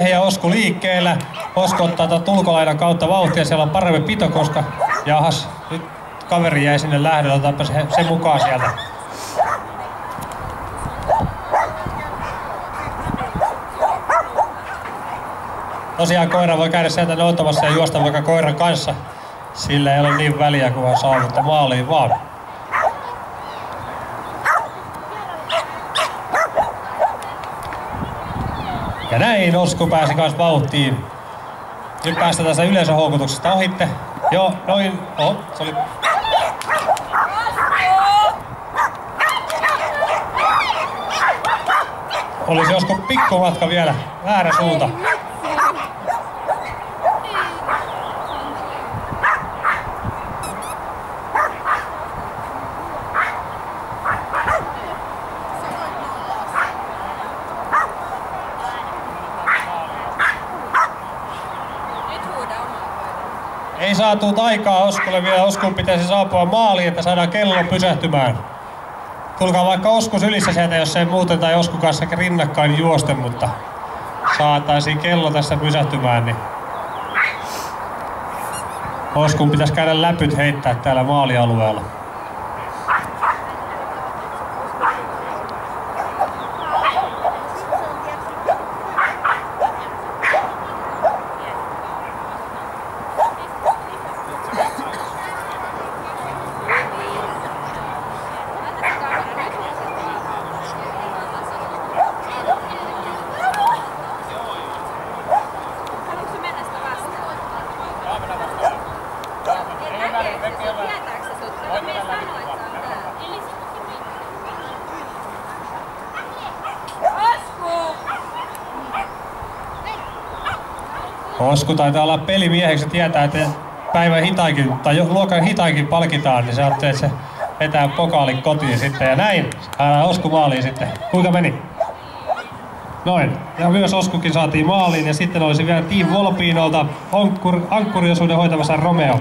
Ja Osku liikkeellä. Osku ottaa tuon tulkolaidan kautta vauhtia. Siellä on parempi pito, koska jahas, nyt kaveri jäi sinne lähdölle. Otetaanpa se mukaan sieltä. Tosiaan koira voi käydä sieltä noutamassa ja juosta vaikka koiran kanssa. Sillä ei ole niin väliä, kun hän saavuttaa maaliin vaan. Ja näin Osku pääsi kans vauhtiin. Nyt päästään tästä yleisöhoukutuksesta ohitte. Joo, noin. Se oli... Olisi Osku pikkumatka vielä. Väärä suunta. Ei saatu aikaa Oskulle vielä. Oskun pitäisi saapua maaliin, että saadaan kello pysähtymään. Tulkaa vaikka Osku sylissä sieltä, jos ei muuten tai Osku kanssa rinnakkain juoste, mutta saataisiin kello tässä pysähtymään. Niin Oskun pitäisi käydä läpyt heittää täällä maalialueella. Osku taitaa olla pelimieheksi ja tietää, että päivän hitainkin, tai luokan hitainkin palkitaan, niin se ajattelee, että se vetää pokaalin kotiin sitten. Ja näin saadaan Osku maaliin sitten. Kuinka meni? Noin. Ja myös Oskukin saatiin maaliin ja sitten olisi vielä Team Volpinolta ankkuriosuuden hoitamassa Romeo.